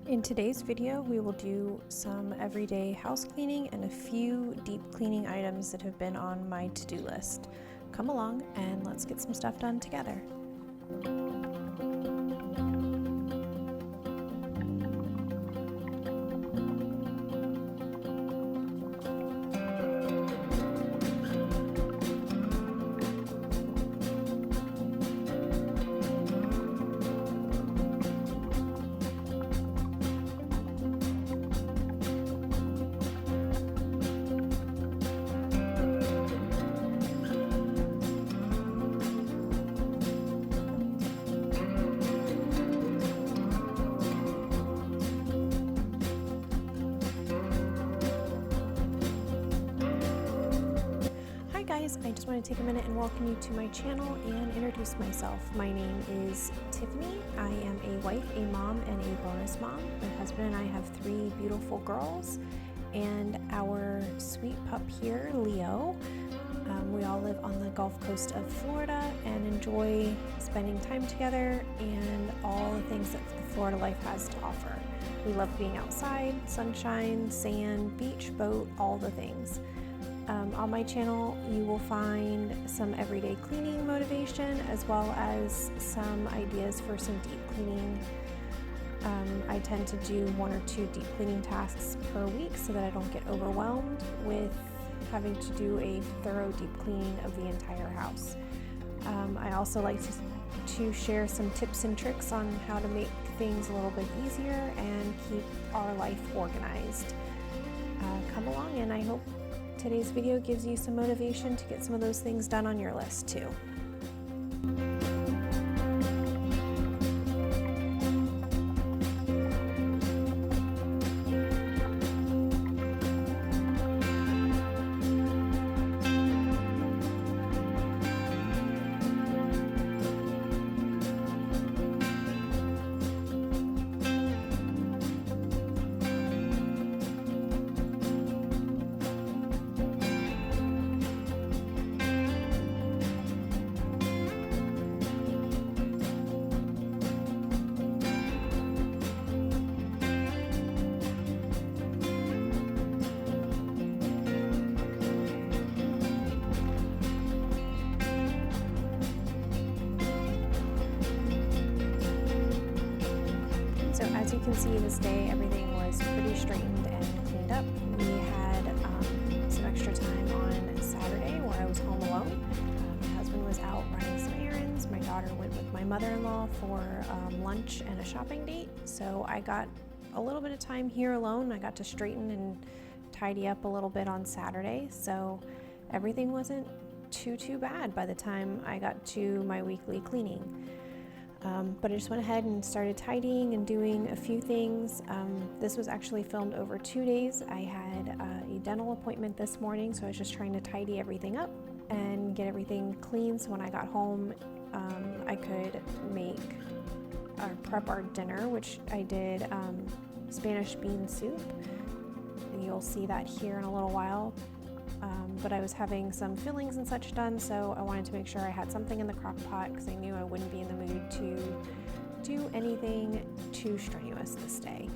In today's video, we will do some everyday house cleaning and a few deep cleaning items that have been on my to-do list. Come along and let's get some stuff done together. I just want to take a minute and welcome you to my channel and introduce myself. My name is Tiffany. I am a wife, a mom, and a bonus mom. My husband and I have 3 beautiful girls and our sweet pup here, Leo. We all live on the Gulf Coast of Florida and enjoy spending time together and all the things that the Florida life has to offer. We love being outside, sunshine, sand, beach, boat, all the things. On my channel, you will find some everyday cleaning motivation as well as some ideas for some deep cleaning. I tend to do 1 or 2 deep cleaning tasks per week so that I don't get overwhelmed with having to do a thorough deep cleaning of the entire house. I also like to share some tips and tricks on how to make things a little bit easier and keep our life organized. Come along, and I hope today's video gives you some motivation to get some of those things done on your list too. So as you can see, this day everything was pretty straightened and cleaned up. We had some extra time on Saturday where I was home alone. My husband was out running some errands. My daughter went with my mother-in-law for lunch and a shopping date. So I got a little bit of time here alone. I got to straighten and tidy up a little bit on Saturday. So everything wasn't too bad by the time I got to my weekly cleaning. But I just went ahead and started tidying and doing a few things. This was actually filmed over 2 days. I had a dental appointment this morning, so I was just trying to tidy everything up and get everything clean so when I got home I could make or prep our dinner, which I did Spanish bean soup. And you'll see that here in a little while. But I was having some fillings and such done, so I wanted to make sure I had something in the crock pot because I knew I wouldn't be in the mood to do anything too strenuous this day.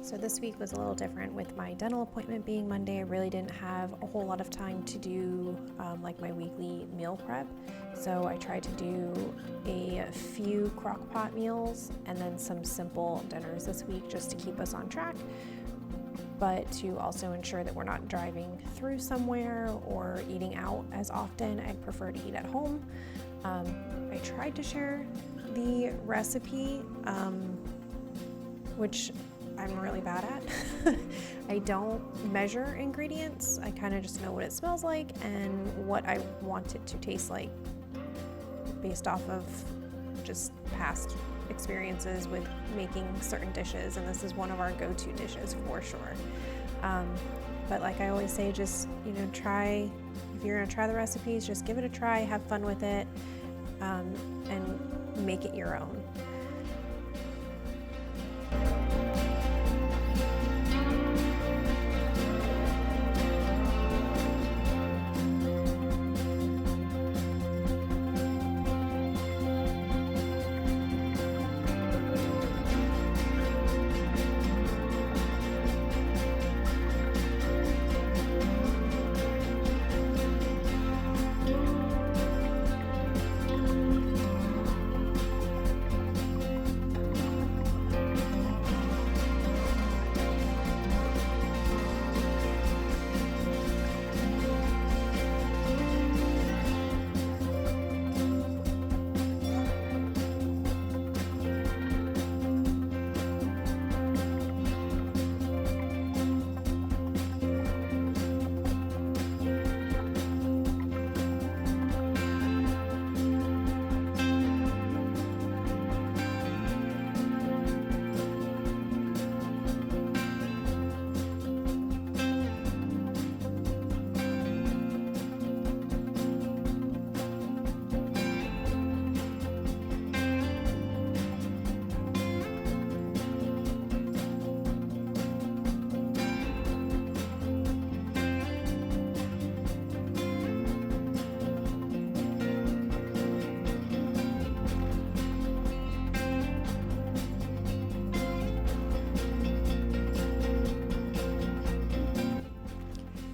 So this week was a little different with my dental appointment being Monday. I really didn't have a whole lot of time to do like my weekly meal prep. So I tried to do a few crock pot meals and then some simple dinners this week just to keep us on track, but to also ensure that we're not driving through somewhere or eating out as often. I prefer to eat at home. I tried to share the recipe, which I'm really bad at. I don't measure ingredients. I kind of just know what it smells like and what I want it to taste like based off of just past experiences with making certain dishes, and this is one of our go-to dishes for sure. But like I always say, just try. If you're gonna try the recipes, just give it a try, have fun with it, and make it your own.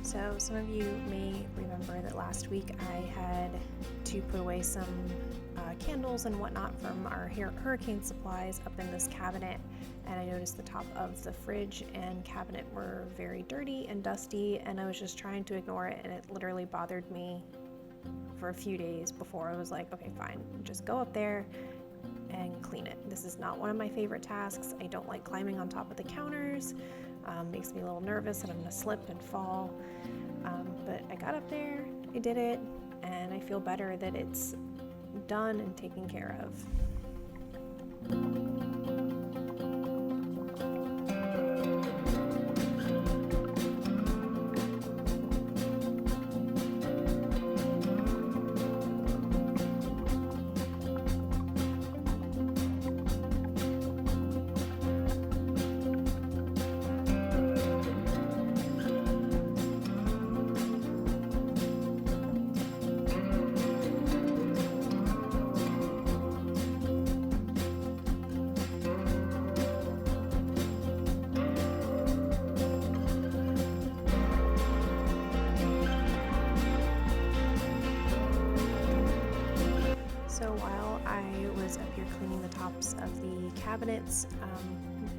So some of you may remember that last week I had to put away some candles and whatnot from our hurricane supplies up in this cabinet, and I noticed the top of the fridge and cabinet were very dirty and dusty, and I was just trying to ignore it, and it literally bothered me for a few days before I was like, okay, fine, just go up there and clean it. This is not one of my favorite tasks. I don't like climbing on top of the counters. Makes me a little nervous that I'm gonna slip and fall. But I got up there, I did it, and I feel better that it's done and taken care of. So while I was up here cleaning the tops of the cabinets,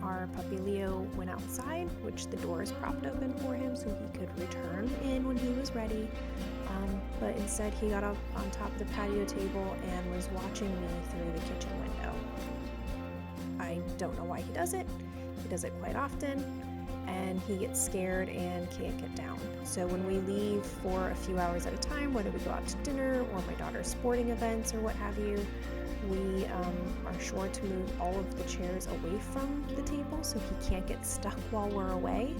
our puppy Leo went outside, which the doors propped open for him so he could return in when he was ready. But instead he got up on top of the patio table and was watching me through the kitchen window. I don't know why he does it. He does it quite often, and he gets scared and can't get down. So when we leave for a few hours at a time, whether we go out to dinner or my daughter's sporting events or what have you, we are sure to move all of the chairs away from the table so he can't get stuck while we're away.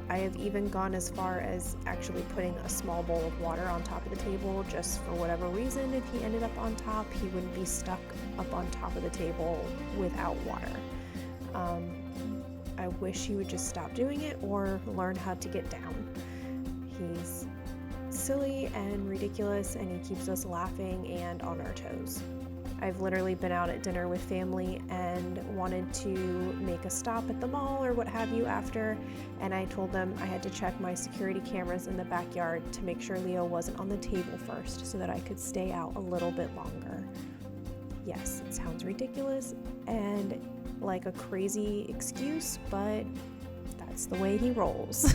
I have even gone as far as actually putting a small bowl of water on top of the table, just for whatever reason. If he ended up on top, he wouldn't be stuck up on top of the table without water. I wish he would just stop doing it or learn how to get down. He's silly and ridiculous, and he keeps us laughing and on our toes. I've literally been out at dinner with family and wanted to make a stop at the mall or what have you after, and I told them I had to check my security cameras in the backyard to make sure Leo wasn't on the table first so that I could stay out a little bit longer. Yes, it sounds ridiculous and like a crazy excuse, but that's the way he rolls.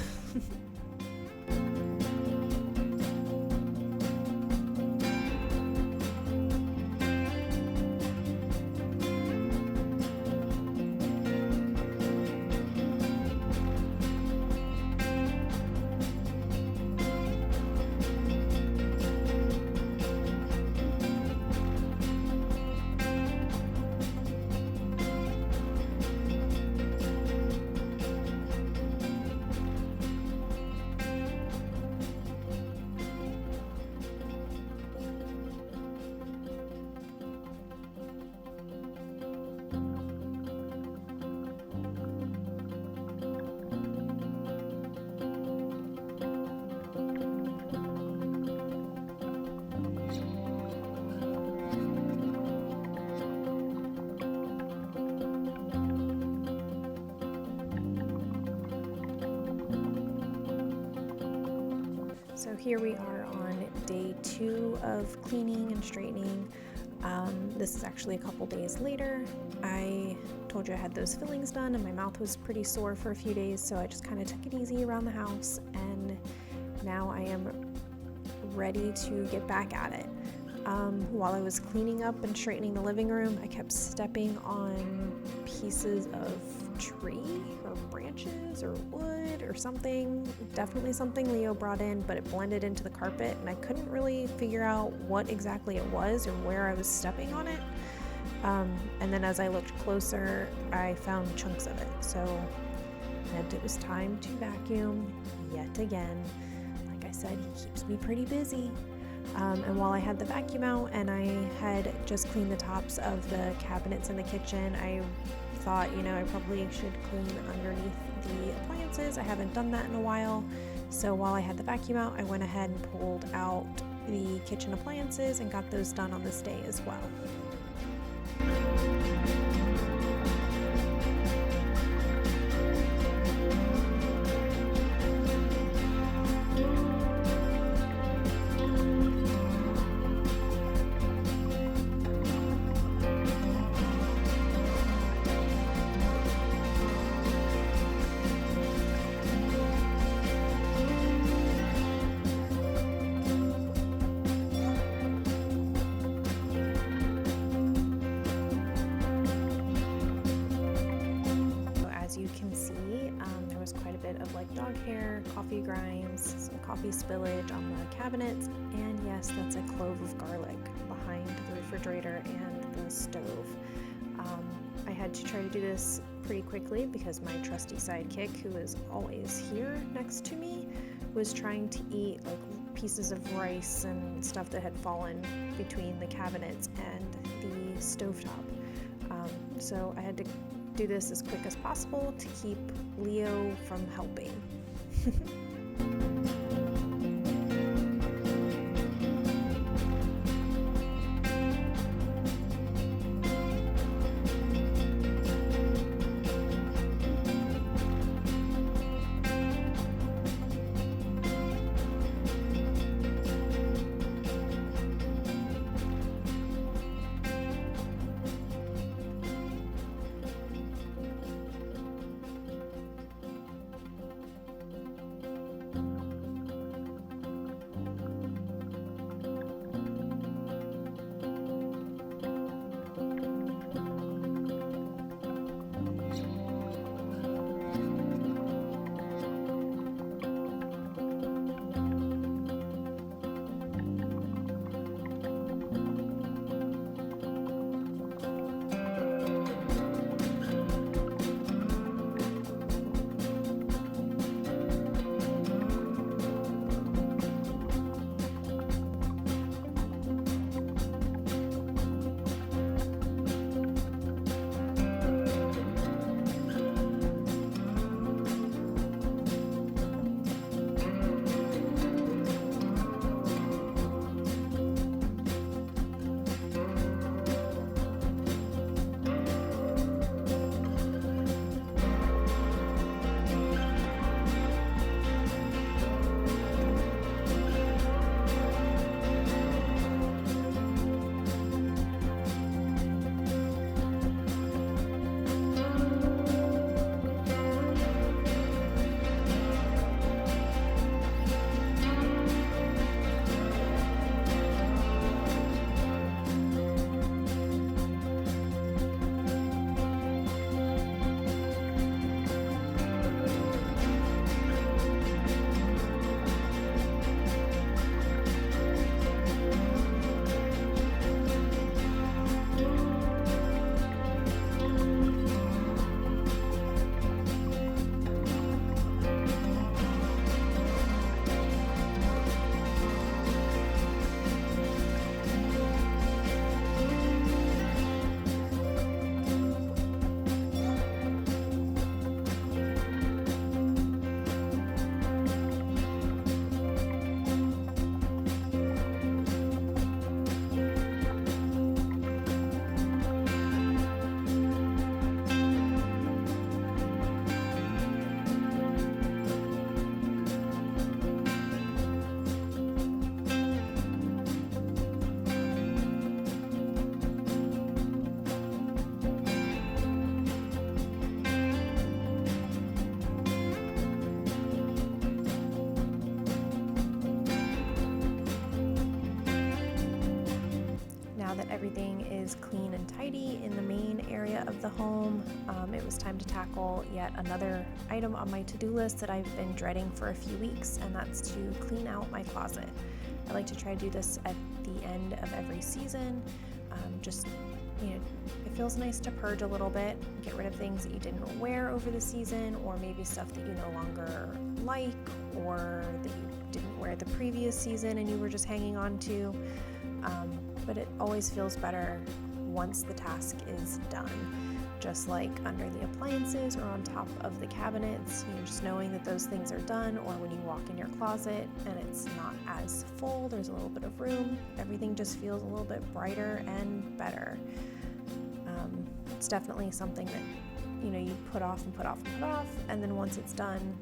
So here we are on day 2 of cleaning and straightening. This is actually a couple days later. I told you I had those fillings done and my mouth was pretty sore for a few days, so I just kind of took it easy around the house, and now I am ready to get back at it. While I was cleaning up and straightening the living room, I kept stepping on pieces of tree or branches or wood or something. Definitely something Leo brought in, but it blended into the carpet and I couldn't really figure out what exactly it was or where I was stepping on it. And then as I looked closer, I found chunks of it. So it meant it was time to vacuum yet again. Like I said, he keeps me pretty busy. And while I had the vacuum out and I had just cleaned the tops of the cabinets in the kitchen, I thought, I probably should clean underneath the appliances. I haven't done that in a while. So while I had the vacuum out, I went ahead and pulled out the kitchen appliances and got those done on this day as well. You can see there was quite a bit of like dog hair, coffee grinds, some coffee spillage on the cabinets, and yes, that's a clove of garlic behind the refrigerator and the stove. I had to try to do this pretty quickly because my trusty sidekick, who is always here next to me, was trying to eat like pieces of rice and stuff that had fallen between the cabinets and the stovetop. So I had to do this as quick as possible to keep Leo from helping. everything is clean and tidy in the main area of the home, it was time to tackle yet another item on my to-do list that I've been dreading for a few weeks, and that's to clean out my closet. I like to try to do this at the end of every season. Just, it feels nice to purge a little bit, get rid of things that you didn't wear over the season, or maybe stuff that you no longer like, or that you didn't wear the previous season and you were just hanging on to. But it always feels better once the task is done. Just like under the appliances or on top of the cabinets, just knowing that those things are done, or when you walk in your closet and it's not as full, there's a little bit of room, everything just feels a little bit brighter and better. It's definitely something that you put off and put off and put off, and then once it's done,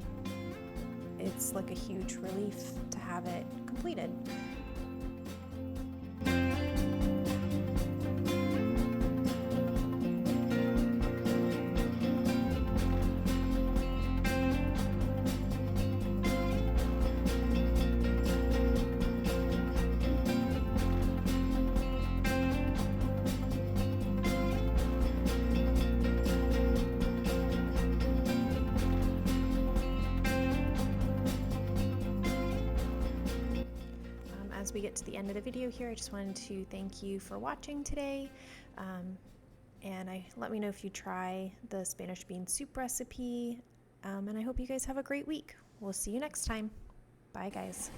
it's like a huge relief to have it completed. As we get to the end of the video here, I just wanted to thank you for watching today, and let me know if you try the Spanish bean soup recipe, and I hope you guys have a great week. We'll see you next time. Bye guys.